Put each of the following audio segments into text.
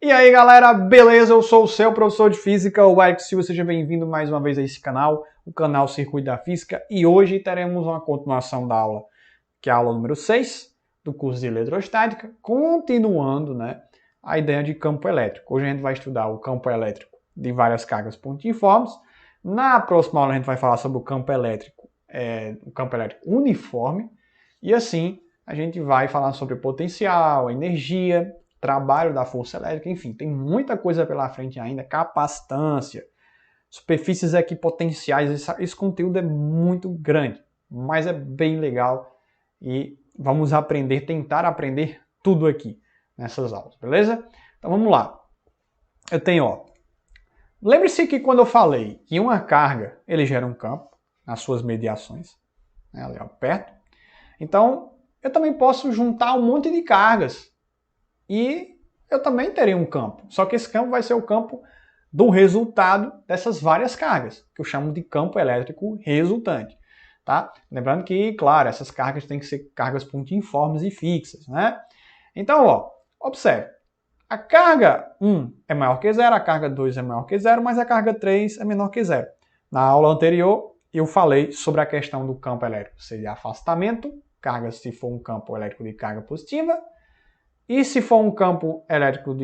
E aí galera, beleza? Eu sou o seu professor de Física, o Eric Silva, seja bem-vindo mais uma vez a esse canal, o canal Circuito da Física, e hoje teremos uma continuação da aula, que é a aula número 6 do curso de Eletrostática, continuando, a ideia de campo elétrico. Hoje a gente vai estudar o campo elétrico de várias cargas pontiformes. Na próxima aula a gente vai falar sobre o campo elétrico uniforme, e assim a gente vai falar sobre potencial, energia, trabalho da força elétrica, enfim, tem muita coisa pela frente ainda, capacitância, superfícies equipotenciais, esse conteúdo é muito grande, mas é bem legal e vamos tentar aprender tudo aqui nessas aulas, beleza? Então vamos lá. Eu tenho, lembre-se que quando eu falei que uma carga, ele gera um campo nas suas mediações, ali perto, então eu também posso juntar um monte de cargas e eu também terei um campo. Só que esse campo vai ser o campo do resultado dessas várias cargas, que eu chamo de campo elétrico resultante. Tá? Lembrando que, claro, essas cargas têm que ser cargas pontiformes e fixas. Então, observe. A carga 1 é maior que 0, a carga 2 é maior que 0, mas a carga 3 é menor que 0. Na aula anterior, eu falei sobre a questão do campo elétrico. Seria afastamento, carga se for um campo elétrico de carga positiva, e se for um campo elétrico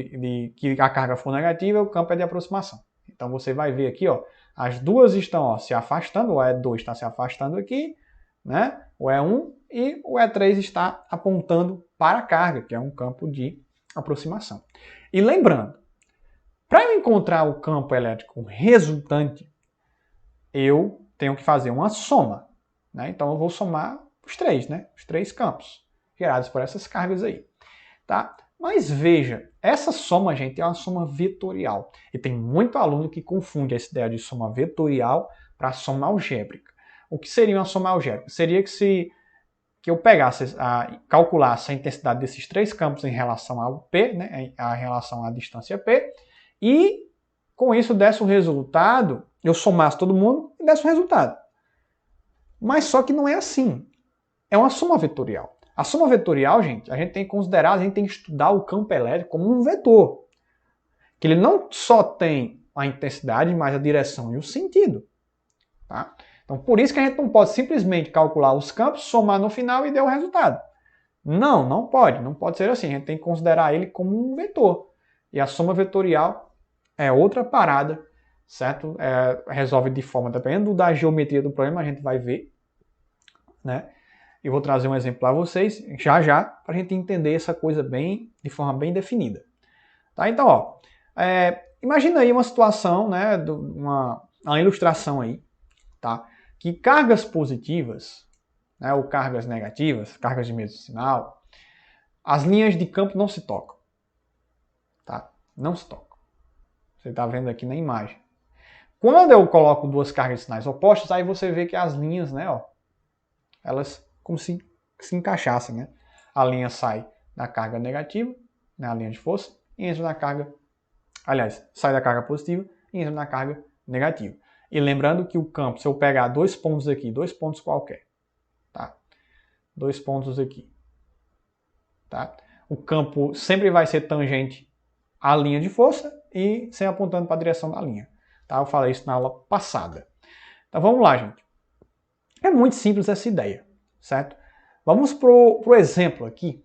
que a carga for negativa, o campo é de aproximação. Então você vai ver aqui, as duas estão se afastando, o E2 está se afastando aqui, o E1, e o E3 está apontando para a carga, que é um campo de aproximação. E lembrando, para eu encontrar o campo elétrico resultante, eu tenho que fazer uma soma. Então eu vou somar os três campos gerados por essas cargas aí. Tá? Mas veja, essa soma, gente, é uma soma vetorial. E tem muito aluno que confunde essa ideia de soma vetorial para soma algébrica. O que seria uma soma algébrica? Seria que eu pegasse, calculasse a intensidade desses três campos em relação ao P, em relação à distância P, e com isso desse o resultado, eu somasse todo mundo e desse o resultado. Mas só que não é assim. É uma soma vetorial. A soma vetorial, gente, a gente tem que considerar, a gente tem que estudar o campo elétrico como um vetor. Que ele não só tem a intensidade, mas a direção e o sentido. Tá? Então, por isso que a gente não pode simplesmente calcular os campos, somar no final e dar o resultado. Não pode. Não pode ser assim. A gente tem que considerar ele como um vetor. E a soma vetorial é outra parada, certo? Resolve de forma, dependendo da geometria do problema, a gente vai ver, Eu vou trazer um exemplo para vocês já, para a gente entender essa coisa de forma bem definida. Tá? Então, imagina aí uma situação, uma ilustração aí, tá? Que cargas positivas, ou cargas negativas, cargas de mesmo sinal, as linhas de campo não se tocam. Tá? Não se tocam. Você está vendo aqui na imagem. Quando eu coloco duas cargas de sinais opostos, aí você vê que as linhas, elas como se encaixassem, A linha sai da carga negativa, a linha de força, e entra na carga, sai da carga positiva e entra na carga negativa. E lembrando que o campo, se eu pegar dois pontos aqui, dois pontos qualquer, tá? Dois pontos aqui, tá? O campo sempre vai ser tangente à linha de força e sempre apontando para a direção da linha. Tá? Eu falei isso na aula passada. Então vamos lá, gente. É muito simples essa ideia. Certo? Vamos pro exemplo aqui.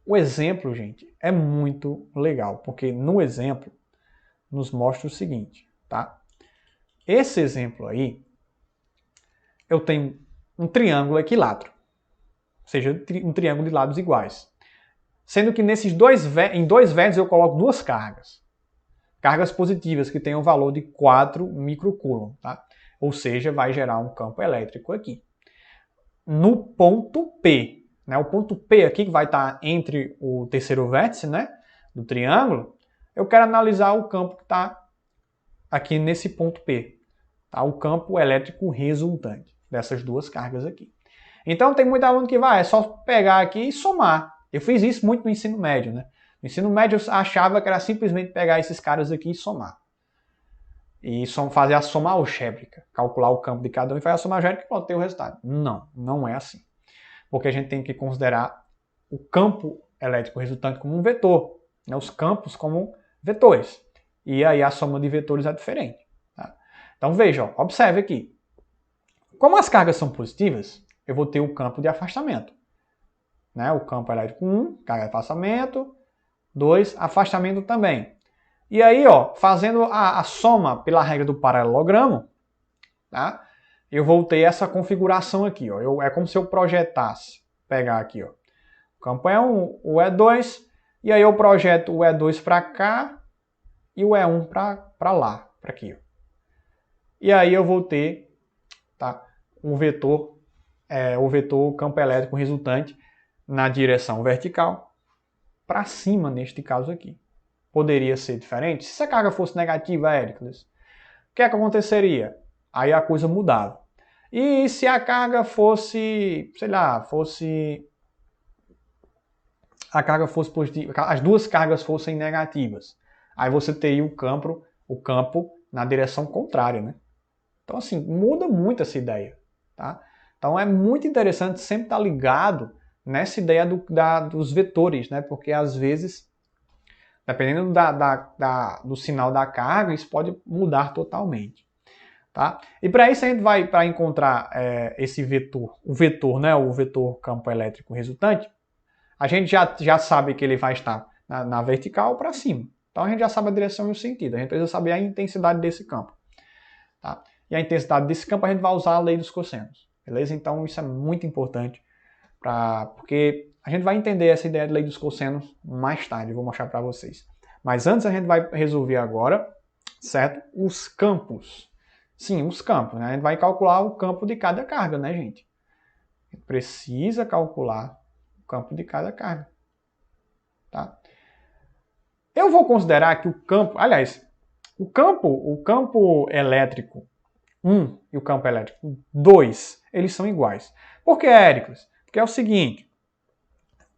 O exemplo, gente, é muito legal, porque no exemplo nos mostra o seguinte, tá? Esse exemplo aí, eu tenho um triângulo equilátero, ou seja, um triângulo de lados iguais. Sendo que em dois vértices eu coloco duas cargas. Cargas positivas que têm um valor de 4 microcoulomb, tá? Ou seja, vai gerar um campo elétrico aqui. No ponto P. O ponto P aqui, que vai estar entre o terceiro vértice do triângulo, eu quero analisar o campo que está aqui nesse ponto P. Tá? O campo elétrico resultante dessas duas cargas aqui. Então tem muito aluno que é só pegar aqui e somar. Eu fiz isso muito no ensino médio. No ensino médio eu achava que era simplesmente pegar esses caras aqui e somar. E fazer a soma algébrica, calcular o campo de cada um e fazer a soma algébrica e pode ter o resultado. Não é assim. Porque a gente tem que considerar o campo elétrico resultante como um vetor. né, os campos como vetores. E aí a soma de vetores é diferente. Tá? Então veja, ó, observe aqui. Como as cargas são positivas, eu vou ter o campo de afastamento. Né? O campo elétrico 1, carga de afastamento. 2, afastamento também. E aí, ó, fazendo a soma pela regra do paralelogramo, tá? Eu vou ter essa configuração aqui. Ó. É como se eu projetasse. Pegar aqui, ó. O campo é 1, o E2, e aí eu projeto o E2 para cá e o E1 para lá, para aqui. Ó. E aí eu vou ter, tá, o vetor campo elétrico resultante na direção vertical para cima, neste caso aqui. Poderia ser diferente? Se a carga fosse negativa, Hércules, o que é que aconteceria? Aí a coisa mudava. E se a carga fosse, sei lá, a carga fosse positiva, as duas cargas fossem negativas, aí você teria o campo na direção contrária, né? Então, assim, muda muito essa ideia, tá? Então, é muito interessante sempre estar ligado nessa ideia dos vetores, né? Porque, às vezes, dependendo do sinal da carga, isso pode mudar totalmente. Tá? E para isso a gente vai, para encontrar esse vetor, né, o vetor campo elétrico resultante, a gente já sabe que ele vai estar na vertical para cima. Então a gente já sabe a direção e o sentido. A gente precisa saber a intensidade desse campo. Tá? E a intensidade desse campo a gente vai usar a lei dos cossenos. Beleza? Então isso é muito importante, porque a gente vai entender essa ideia de lei dos cossenos mais tarde. Eu vou mostrar para vocês. Mas antes a gente vai resolver agora, certo? Os campos. Sim, os campos, né? A gente vai calcular o campo de cada carga, né, gente? A gente precisa calcular o campo de cada carga. Tá? Eu vou considerar que o campo... Aliás, o campo elétrico 1 e o campo elétrico 2, eles são iguais. Por que, Hércules? Porque é o seguinte,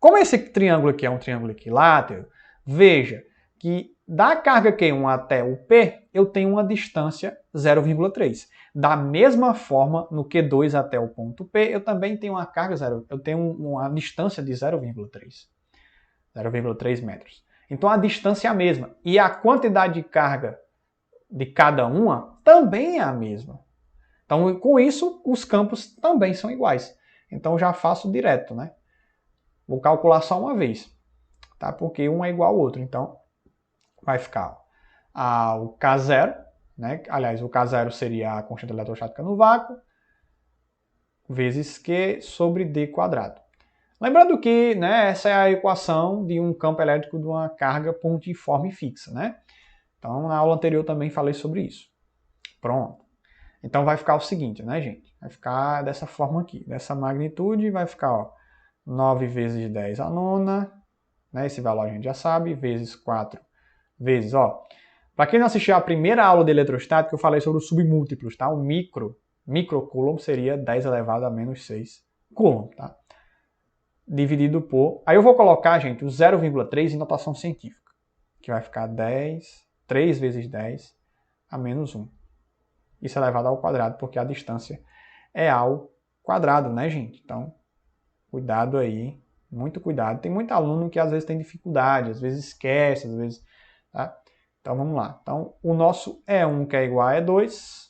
como esse triângulo aqui é um triângulo equilátero, veja que da carga Q1 até o P, eu tenho uma distância 0,3. Da mesma forma, no Q2 até o ponto P, eu também tenho uma carga eu tenho uma distância de 0,3 metros. Então a distância é a mesma. E a quantidade de carga de cada uma também é a mesma. Então, com isso, os campos também são iguais. Então já faço direto, né? Vou calcular só uma vez, tá? Porque um é igual ao outro. Então, vai ficar o K0, né? Aliás, o K0 seria a constante eletrostática no vácuo, vezes Q sobre D quadrado. Lembrando que, né, essa é a equação de um campo elétrico de uma carga pontiforme fixa, né? Então, na aula anterior também falei sobre isso. Pronto. Então, vai ficar o seguinte, né, gente? Vai ficar dessa forma aqui. Dessa magnitude, vai ficar, ó, 9 vezes 10 a nona, né? Esse valor a gente já sabe, vezes 4 vezes, ó. Para quem não assistiu a primeira aula de eletrostática, eu falei sobre os submúltiplos, tá? O microcoulomb seria 10 elevado a menos 6 coulomb, tá? Dividido por... Aí eu vou colocar, gente, o 0,3 em notação científica, que vai ficar 3 vezes 10 a menos 1. Isso é elevado ao quadrado, porque a distância é ao quadrado, né, gente? Então, cuidado aí, muito cuidado. Tem muito aluno que às vezes tem dificuldade, às vezes esquece, às vezes... Tá? Então, vamos lá. Então, o nosso E1, que é igual a E2,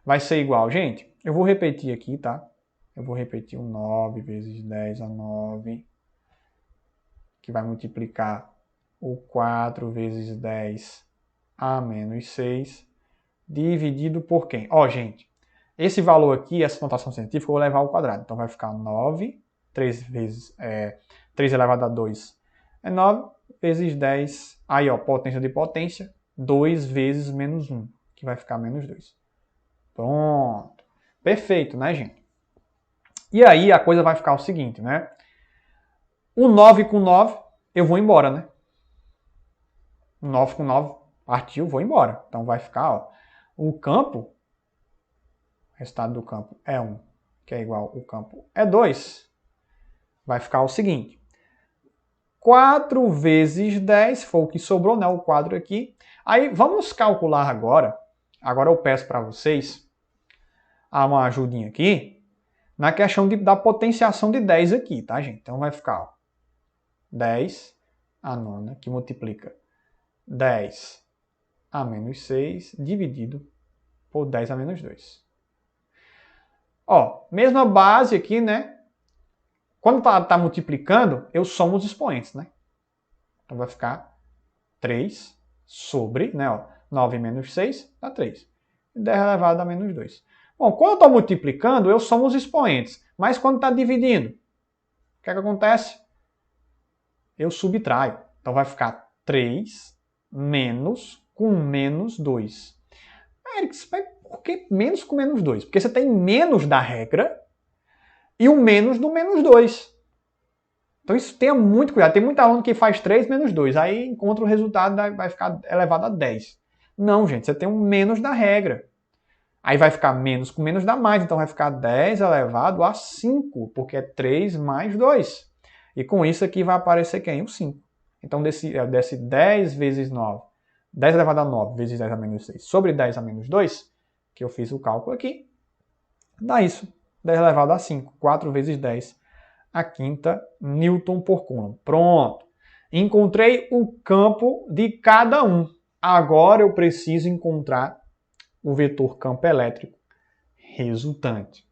vai ser igual, gente, eu vou repetir aqui, tá? Eu vou repetir o 9 vezes 10 a 9, que vai multiplicar o 4 vezes 10 a menos 6, dividido por quem? Ó, gente, esse valor aqui, essa notação científica, eu vou levar ao quadrado. Então, vai ficar 9, 3 elevado a 2 é 9, vezes 10, aí, ó, potência de potência, 2 vezes menos 1, que vai ficar menos 2. Pronto. Perfeito, né, gente? E aí a coisa vai ficar o seguinte, né? O 9 com 9, eu vou embora, né? 9 com 9 partiu, vou embora. Então vai ficar, ó, o campo, o resultado do campo é 1, que é igual ao campo é 2. Vai ficar o seguinte, 4 vezes 10, foi o que sobrou, né? O quadro aqui. Aí vamos calcular agora. Agora eu peço para vocês uma ajudinha aqui na questão da potenciação de 10 aqui, tá, gente? Então vai ficar, ó, 10 a nona, que multiplica 10 a menos 6, dividido por 10 a menos 2. Ó, mesma base aqui, né? Quando tá multiplicando, eu somo os expoentes, né? Então vai ficar 3 sobre, né? Ó, 9 menos 6 dá 3. 10 elevado a menos 2. Bom, quando eu estou multiplicando, eu somo os expoentes. Mas quando está dividindo, o que é que acontece? Eu subtraio. Então vai ficar 3 menos com menos 2. Eric, por que menos com menos 2? Porque você tem menos da regra e o menos do menos 2. Então isso tenha muito cuidado. Tem muito aluno que faz 3 menos 2. Aí encontra o resultado, vai ficar elevado a 10. Não, gente, você tem um menos da regra. Aí vai ficar menos com menos dá mais. Então vai ficar 10 elevado a 5, porque é 3 mais 2. E com isso aqui vai aparecer quem? O 5. Então desse 10 vezes 9, 10 elevado a 9 vezes 10 a menos 6 sobre 10 a menos 2, que eu fiz o cálculo aqui, dá isso. 10 elevado a 5. 4 vezes 10 a quinta Newton por Coulomb. Pronto. Encontrei o campo de cada um. Agora eu preciso encontrar o vetor campo elétrico resultante.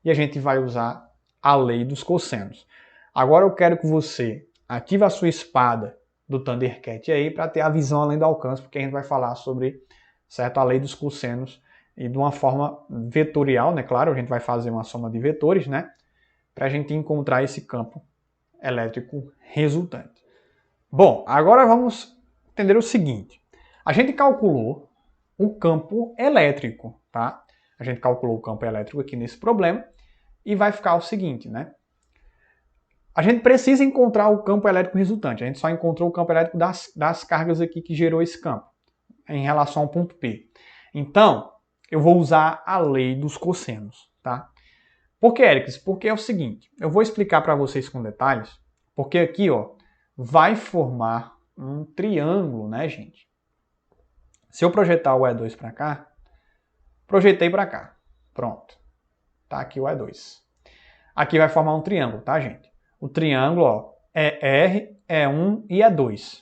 E a gente vai usar a lei dos cossenos. Agora eu quero que você ative a sua espada do Thundercat aí para ter a visão além do alcance, porque a gente vai falar sobre, certo, a lei dos cossenos e de uma forma vetorial, né? Claro, a gente vai fazer uma soma de vetores, né? Para a gente encontrar esse campo elétrico resultante. Bom, agora vamos entender o seguinte. A gente calculou o campo elétrico, tá? A gente calculou o campo elétrico aqui nesse problema e vai ficar o seguinte, né? A gente precisa encontrar o campo elétrico resultante. A gente só encontrou o campo elétrico das cargas aqui que gerou esse campo em relação ao ponto P. Então, eu vou usar a lei dos cossenos, tá? Por que, Eric? Porque é o seguinte, eu vou explicar para vocês com detalhes, porque aqui, ó, vai formar um triângulo, né, gente? Se eu projetar o E2 para cá, projetei para cá, pronto. Tá aqui o E2. Aqui vai formar um triângulo, tá, gente? O triângulo, ó, é R, E1 e E2.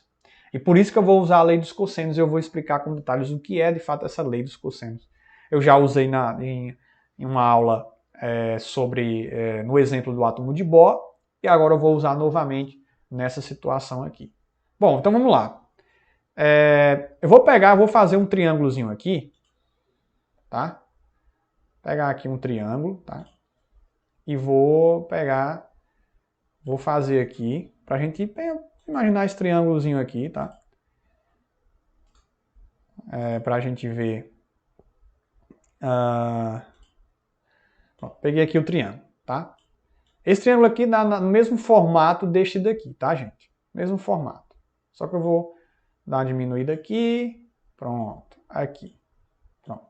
E por isso que eu vou usar a lei dos cossenos e eu vou explicar com detalhes o que é, de fato, essa lei dos cossenos. Eu já usei em uma aula no exemplo do átomo de Bohr, e agora eu vou usar novamente nessa situação aqui. Bom, então vamos lá. Eu vou fazer um triângulozinho aqui, tá? Pegar aqui um triângulo, tá? E vou fazer aqui, pra gente imaginar esse triângulozinho aqui, tá? Pra gente ver. Pronto, peguei aqui o triângulo, tá? Esse triângulo aqui dá no mesmo formato deste daqui, tá, gente? Mesmo formato. Só que eu vou dar uma diminuída aqui. Pronto. Aqui. Pronto.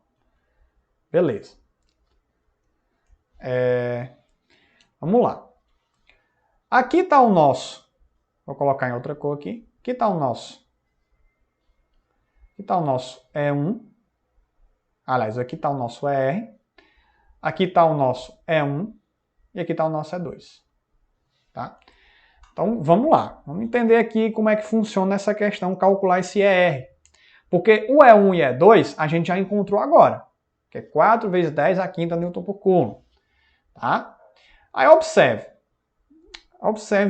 Beleza. Vamos lá. Aqui está o nosso. Vou colocar em outra cor aqui. Aqui está o nosso. Aqui está o nosso E1. Aliás, aqui está o nosso ER. Aqui está o nosso E1. E aqui está o nosso E2. Tá? Então, vamos lá. Vamos entender aqui como é que funciona essa questão, calcular esse ER. Porque o E1 e E2 a gente já encontrou agora. Que é 4 vezes 10 a quinta Newton por Coulomb. Tá? Aí observe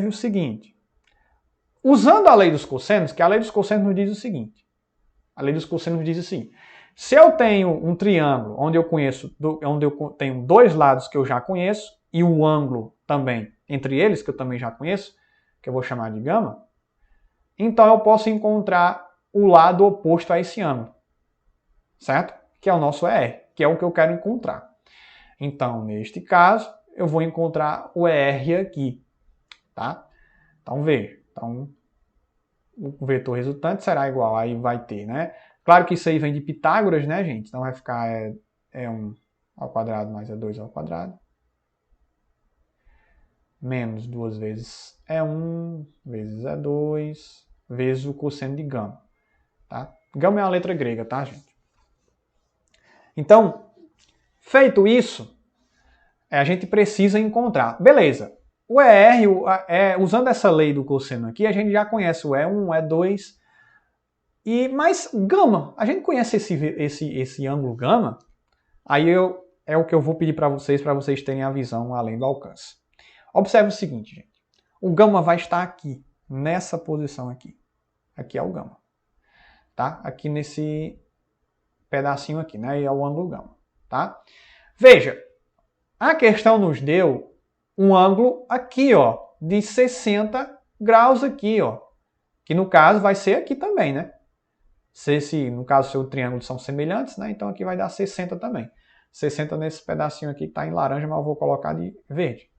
o seguinte. Usando a lei dos cossenos, que a lei dos cossenos nos diz o seguinte. A lei dos cossenos nos diz assim. Se eu tenho um triângulo onde eu tenho dois lados que eu já conheço e um ângulo também entre eles, que eu também já conheço, que eu vou chamar de gama, então eu posso encontrar o lado oposto a esse ângulo. Certo? Que é o nosso ER, que é o que eu quero encontrar. Então, neste caso, eu vou encontrar o ER aqui. Tá? Então, veja. Então, o vetor resultante será igual, aí vai ter, né? Claro que isso aí vem de Pitágoras, né, gente? Então vai ficar E1 ao quadrado mais E2 ao quadrado. Menos 2 vezes E1 vezes E2 vezes o cosseno de gama. Tá? Gama é uma letra grega, tá, gente? Então, feito isso, a gente precisa encontrar. Beleza. o ER, usando essa lei do cosseno aqui, a gente já conhece o E1, o E2, mas gama, a gente conhece esse ângulo gama, aí é o que eu vou pedir para vocês terem a visão além do alcance. Observe o seguinte, gente. O gama vai estar aqui, nessa posição aqui. Aqui é o gama. Tá? Aqui nesse pedacinho aqui, né? E é o ângulo gama. Tá? Veja, a questão nos deu um ângulo aqui, ó, de 60 graus aqui, ó. Que no caso vai ser aqui também, né? No caso, seu triângulo são semelhantes, né? Então aqui vai dar 60 também. 60 nesse pedacinho aqui que está em laranja, mas eu vou colocar de verde.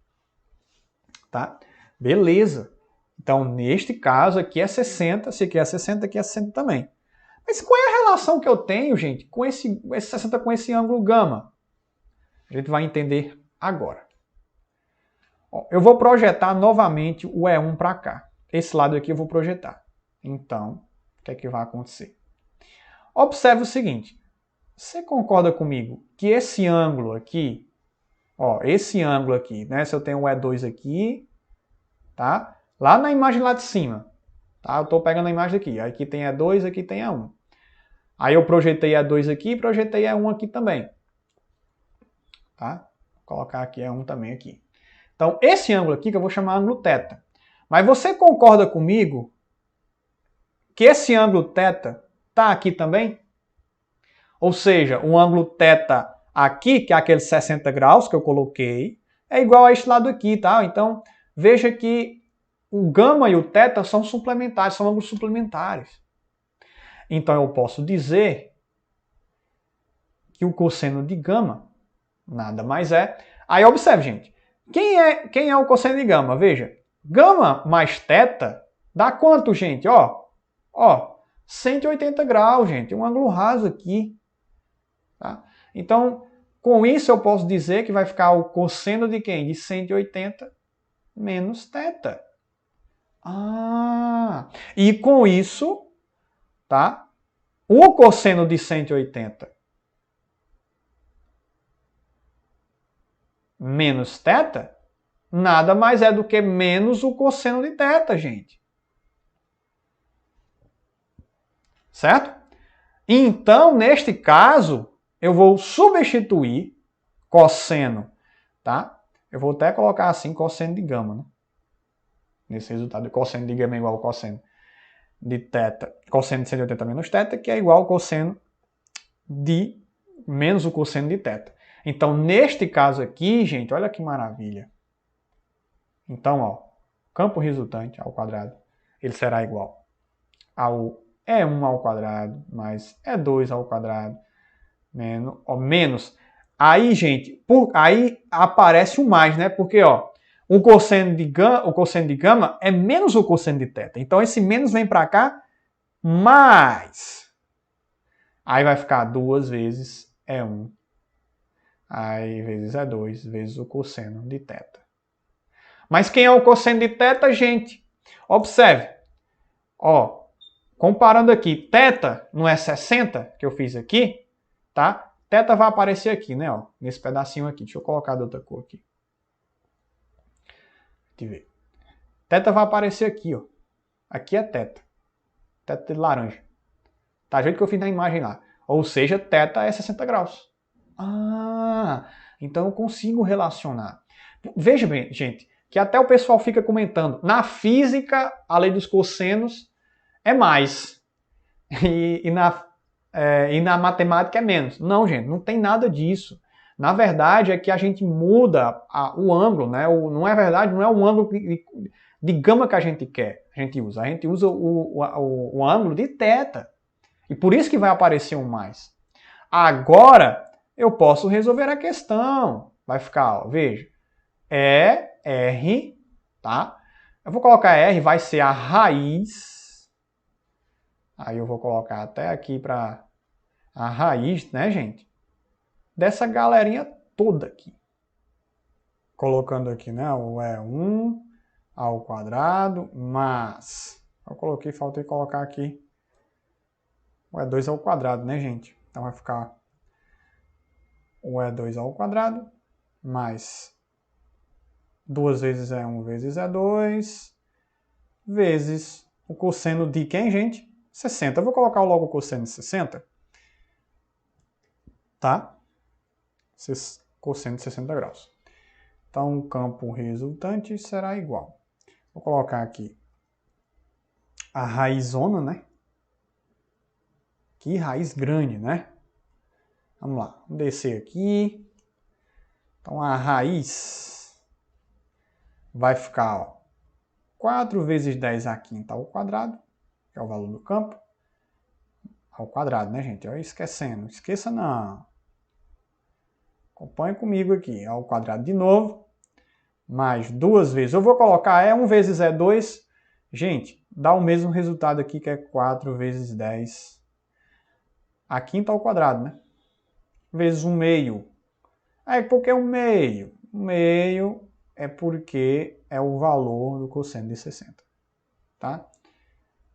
Tá? Beleza. Então, neste caso, aqui é 60, se aqui é 60, aqui é 60 também. Mas qual é a relação que eu tenho, gente, com esse 60 com esse ângulo gama? A gente vai entender agora. Ó, eu vou projetar novamente o E1 para cá. Esse lado aqui eu vou projetar. Então, o que é que vai acontecer? Observe o seguinte. Você concorda comigo que esse ângulo aqui, ó, esse ângulo aqui, né? Se eu tenho o E2 aqui, tá? Lá na imagem lá de cima, tá? Eu estou pegando a imagem aqui. Aqui tem E2, aqui tem E1. Aí eu projetei E2 aqui e projetei E1 aqui também. Tá? Vou colocar aqui E1 também aqui. Então, esse ângulo aqui que eu vou chamar ângulo θ. Mas você concorda comigo que esse ângulo θ está aqui também? Ou seja, o ângulo θ aqui, que é aqueles 60 graus que eu coloquei, é igual a este lado aqui, tá? Então, veja que o gama e o θ são suplementares, são ângulos suplementares. Então, eu posso dizer que o cosseno de gama nada mais é... Aí, observe, gente. Quem é o cosseno de gama? Veja, gama mais θ dá quanto, gente? Ó, 180 graus, gente. Um ângulo raso aqui. Tá? Então, com isso eu posso dizer que vai ficar o cosseno de quem? De 180 menos θ. E com isso, tá? O cosseno de 180 menos θ nada mais é do que menos o cosseno de θ, gente. Certo? Então, neste caso, eu vou substituir cosseno, tá? Eu vou até colocar assim, cosseno de gama, né? Nesse resultado, cosseno de gama é igual ao cosseno de θ, cosseno de 180 menos θ, que é igual ao cosseno de menos o cosseno de θ. Então, neste caso aqui, gente, olha que maravilha. Então, ó, campo resultante ao quadrado, ele será igual ao E1 ao quadrado mais E2 ao quadrado menos. Aí, gente, aí aparece o mais, né? Porque, ó, o cosseno de gama é menos o cosseno de θ. Então, esse menos vem para cá, mais. Aí vai ficar 2 vezes E1. Aí, vezes E2, vezes o cosseno de θ. Mas quem é o cosseno de θ, gente? Observe. Ó, comparando aqui, θ não é 60, que eu fiz aqui, tá? θ vai aparecer aqui, né? Ó, nesse pedacinho aqui. Deixa eu colocar de outra cor aqui. Deixa eu ver. θ vai aparecer aqui, ó. Aqui é θ. θ de laranja. Tá do jeito que eu fiz na imagem lá. Ou seja, θ é 60 graus. Então eu consigo relacionar. Veja bem, gente, que até o pessoal fica comentando. Na física, a lei dos cossenos é mais. E na matemática é menos. Não, gente, não tem nada disso. Na verdade, é que a gente muda o ângulo, né? Não é verdade, não é o ângulo de gama que a gente quer. A gente usa o ângulo de θ. E por isso que vai aparecer um mais. Agora, eu posso resolver a questão. Vai ficar, ó, veja, R, tá? Eu vou colocar R, vai ser a raiz. Aí eu vou colocar até aqui para a raiz, né, gente? Dessa galerinha toda aqui. Colocando aqui, né, o E1 ao quadrado, mais... Eu coloquei, faltei colocar aqui o E2 ao quadrado, né, gente? Então vai ficar o E2 ao quadrado mais 2 vezes E1 vezes E2, vezes o cosseno de quem, gente? 60. Eu vou colocar logo o cosseno de 60. Tá? Cosseno de 60 graus. Então, o campo resultante será igual. Vou colocar aqui a raizona, né? Que raiz grande, né? Vamos lá, vamos descer aqui. Então, a raiz vai ficar, ó, 4 vezes 10 à quinta ao quadrado, que é o valor do campo, ao quadrado, né, gente? Olha, esquecendo. Esqueça não. Acompanhe comigo aqui. Ao quadrado de novo, mais 2 vezes. Eu vou colocar E1 vezes E2. Gente, dá o mesmo resultado aqui, que é 4 vezes 10 à quinta ao quadrado, né? Vezes 1 meio. Aí, por que 1 meio? 1 meio é porque é o valor do cosseno de 60. Tá?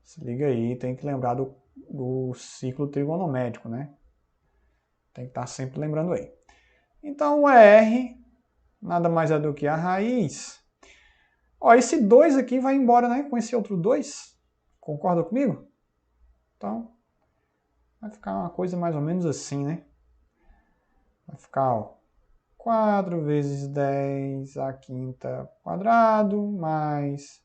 Se liga aí, tem que lembrar do ciclo trigonométrico, né? Tem que estar sempre lembrando aí. Então, o R nada mais é do que a raiz. Ó, esse 2 aqui vai embora, né? Com esse outro 2. Concorda comigo? Então, vai ficar uma coisa mais ou menos assim, né? Vai ficar, ó, 4 vezes 10 à quinta quadrado, mais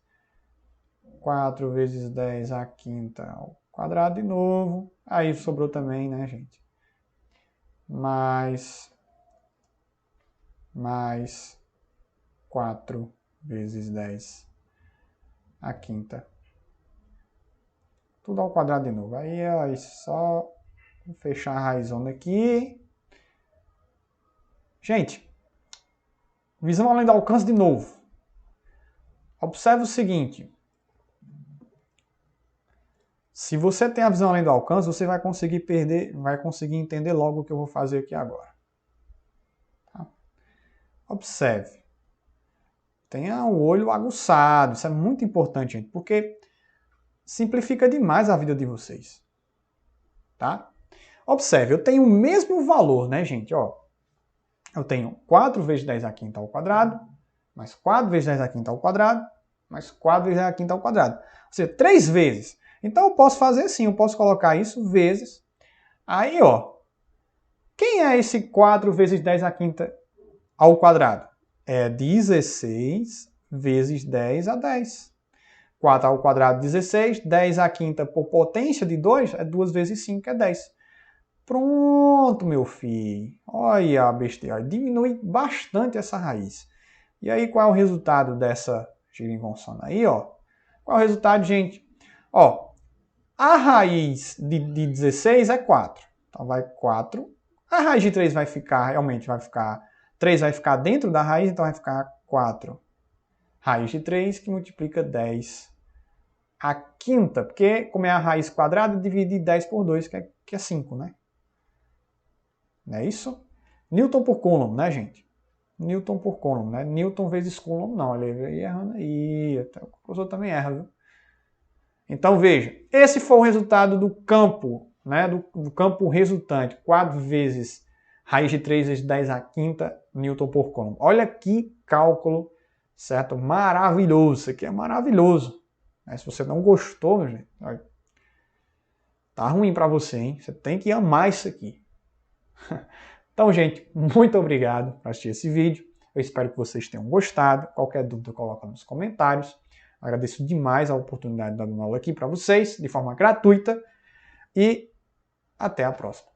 4 vezes 10 à quinta ao quadrado de novo. Aí sobrou também, né, gente? Mais 4 vezes 10 à quinta. Tudo ao quadrado de novo. Aí só vou fechar a raizona aqui. Gente, visão além do alcance de novo. Observe o seguinte. Se você tem a visão além do alcance, você vai conseguir entender logo o que eu vou fazer aqui agora. Tá? Observe. Tenha o olho aguçado. Isso é muito importante, gente, porque simplifica demais a vida de vocês. Tá? Observe, eu tenho o mesmo valor, né, gente? Ó, eu tenho 4 vezes 10 à quinta ao quadrado, mais 4 vezes 10 à quinta ao quadrado, mais 4 vezes 10 à quinta ao quadrado. Ou seja, 3 vezes. Então eu posso fazer assim, eu posso colocar isso vezes. Aí, ó, quem é esse 4 vezes 10 à quinta ao quadrado? É 16 vezes 10 a 10. 4 ao quadrado, 16. 10 à quinta por potência de 2 é 2 vezes 5, é 10. Pronto, meu filho. Olha a besteira. Diminui bastante essa raiz. E aí, qual é o resultado dessa girigonçona aí, ó? Qual é o resultado, gente? Ó, a raiz de 16 é 4. Então, vai 4. A raiz de 3 vai ficar, realmente, 3 vai ficar dentro da raiz, então vai ficar 4. Raiz de 3 que multiplica 10 a quinta, porque como é a raiz quadrada, dividir 10 por 2, que é 5, né? Não é isso? Newton por Coulomb, né, gente? Newton por Coulomb, né? Newton vezes Coulomb, não. Ele veio errando aí. O professor também erra, viu? Então, veja. Esse foi o resultado do campo, né? Do campo resultante. 4 vezes raiz de 3 vezes 10 à quinta, Newton por Coulomb. Olha que cálculo, certo? Maravilhoso. Isso aqui é maravilhoso. Se você não gostou, meu gente, olha, tá ruim para você, hein? Você tem que amar isso aqui. Então, gente, muito obrigado por assistir esse vídeo. Eu espero que vocês tenham gostado. Qualquer dúvida, coloca nos comentários. Agradeço demais a oportunidade de dar uma aula aqui para vocês, de forma gratuita. E até a próxima.